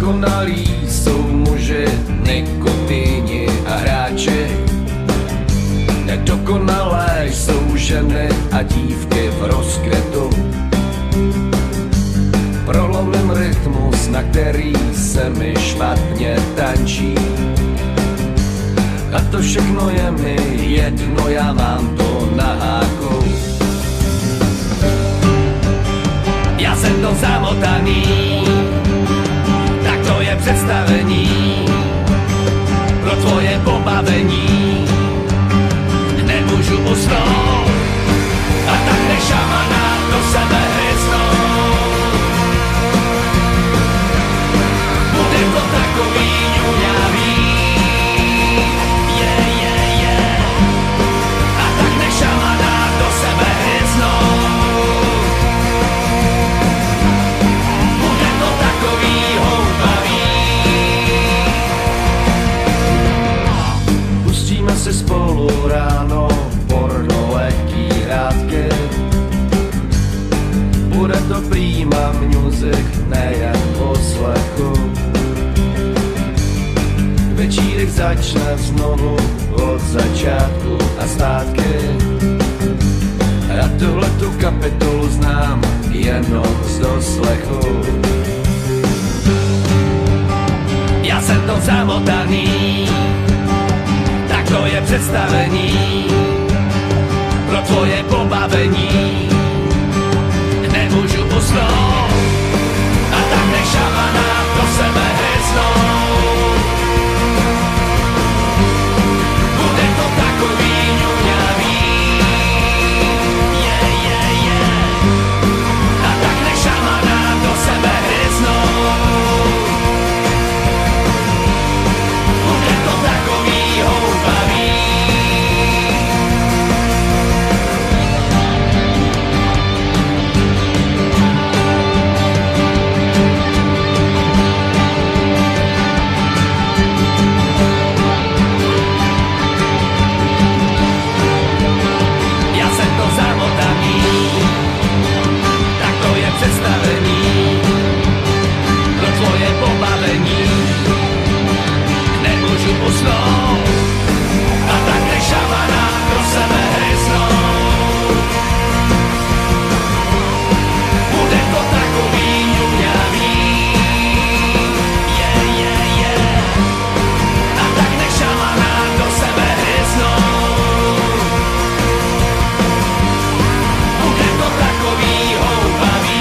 Dokonalí jsou muži, nikotyni a hráči. Nedokonalé jsou ženy a dívky v rozkvětu. Prolomím rytmus, na který se mi špatně tančí. A to všechno je mi jedno, já mám to na háku. Já jsem to zamotaný, tak to je představení pro tvoje pobavení. Nemůžu usnout a tak nech šamana do sebe hryznout. Bude to takový ňuňavý, a tak nech šamana do sebe hryznout. Bude to takový houpavý. Pustíme si spolu ráno porno lehký hrátky. Bude to prima music, nejen poslechu. Večírek začne znovu od začátku a zpátky. A tuhletu kapitolu znám jenom z doslechu. Já jsem to zamotaný, tak to je představení pro tvoje pobavení. Nemůžu usnout a tak nech šamana do sebe hryznout. Bude to takový ňuňavý, a tak nech šamana do sebe hryznout. Bude to takový houpavý. Představení pro tvoje pobavení. Nemůžu usnout a tak nech šamana pro sebe hryznout. Bude to takový ňuňavý, a tak nech šamana do sebe hryznout. Bude to takový houpavý.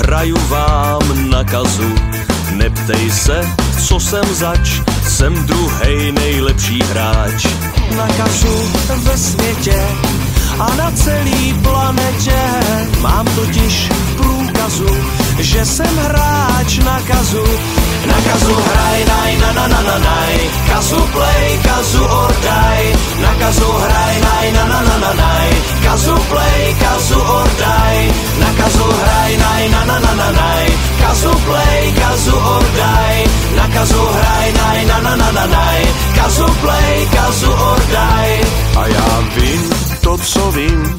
Hraju vám nakazu, neptej se, co jsem zač, jsem druhej nejlepší hráč. Nakazu ve světě a na celý planetě, mám totiž průkazu, že jsem hráč nakazu. Nakazu hraj, naj, na na na na naj, kazu play, kazu or die. Nakazu hraj, naj, na na na na naj, kazu play, kazu or die. Nakazu hraj, naj, na na na na naj, kazu play, kazu or die. Nakazu hraj, naj, na na na na naj, kazu play, kazu or die. A já vím to, co vím,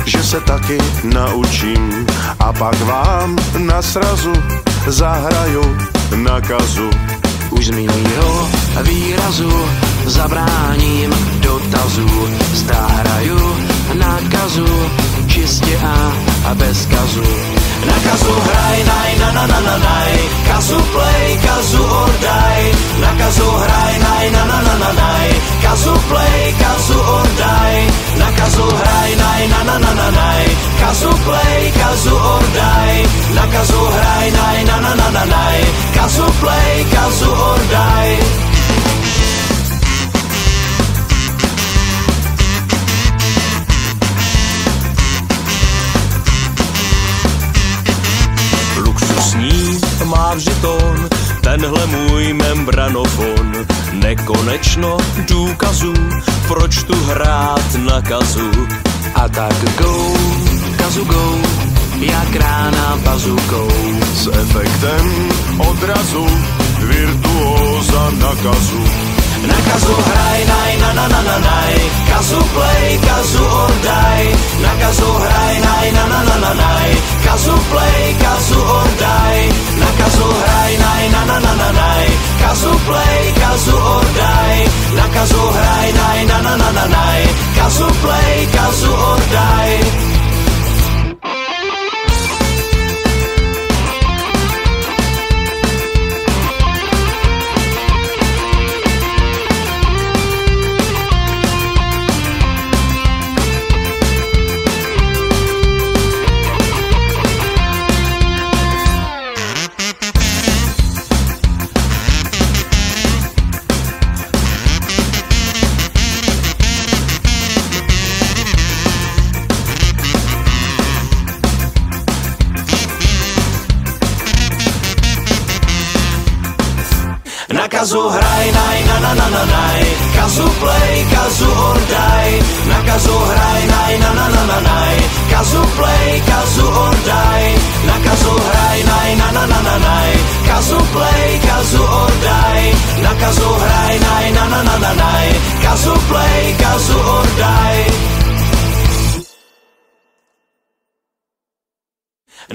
že se taky naučím a pak vám na srazu zahraju na kazu. Už z mýho výrazu zabráním dotazů, zda hraju na kazu, čistě a bez kazu. Na kazu hraj, naj, na na na na naj, kazu play, kazu or die. Na kazu hraj, naj, na na na na naj, kazu play, kazu or die. Na kazu hraj, naj, na na na na naj, kazu play, kazu or die. Na kazu hraj, naj, na na na na naj, kazu play, kazu or die. Luxusní má vžitón, tenhle můj membranofon. Nekonečno důkazů, proč tu hrát na kazu. A tak go, kazu go, jak rána bazukou. S efektem odrazu virtuóza na kazu. Na kazu hraj, naj, na na na na naj, kazu play, kazu or die. Na kazu hraj, naj, na na na na naj, kazu play, kazu or die. Na kazu hraj, naj, na na na na naj, kazu play, kazu or die. Na kazu hraj, naj, na na na na naj, kazu play, kazu or die. Na kazu hraj, naj, na na na na naj, kazu play, kazu or die. Na kazu hraj, naj, na na na na naj, kazu play, kazu or die. Na kazu hraj, naj, na na na na naj, kazu play, kazu or die. Na kazu hraj, naj, na na na na naj, kazu play, kazu or die.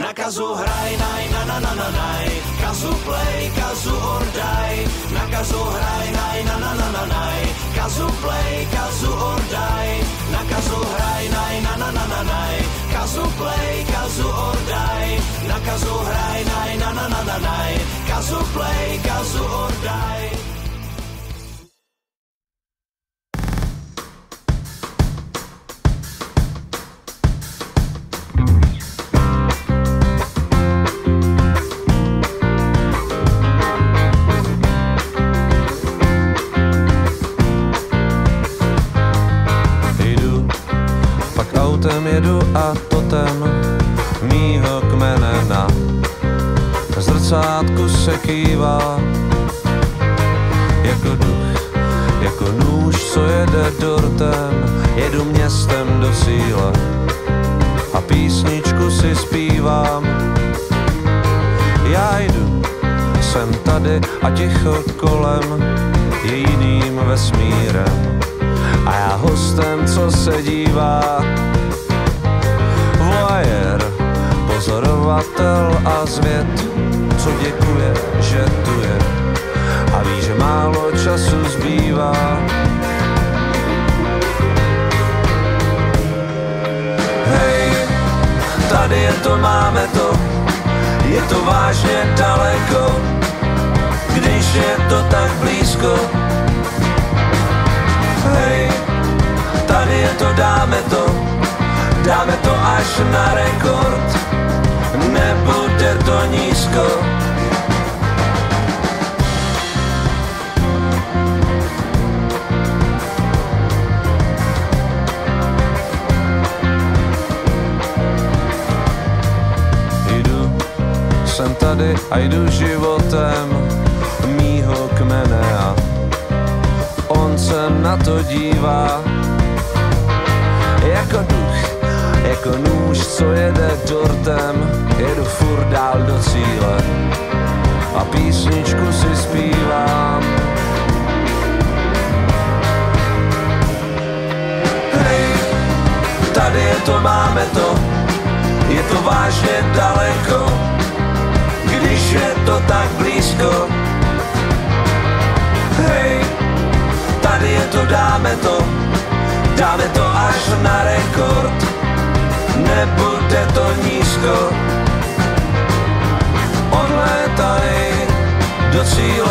Na kazu hraj, naj, na na na na naj, kazu play, kazu or die. Na kazu hraj, naj, na na na na naj, kazu play, kazu or die. Na kazu hraj, naj, na na na na naj, kazu play, kazu or die. Na kazu hraj, naj, na na na na naj, kazu play, kazu or die. Jedu a totem mýho kmene na zrcátku se kývá jako duch, jako nůž, co jede dortem. Jedu městem do cíle a písničku si zpívám. Já jdu, jsem tady a ticho kolem je jiným vesmírem a já hostem, co se dívá. Voyeur, pozorovatel a zvěd, co děkuje, že tu je a ví, že málo času zbývá. Hej, tady je to, máme to, je to vážně daleko, když je to tak blízko. Hej, tady je to, dáme to až na rekord, nebude to nízko. Jsem tady a jdu životem mýho kmene a on se na to dívá jako duch, jako nůž, co jede dortem. Jedu furt dál do cíle a písničku si zpívám. Hej, tady je to, máme to, je to vážně daleko, když je to tak blízko. Hej, tady je to, dáme to až na rekord, nebude to nízko. Odlétaj do cíle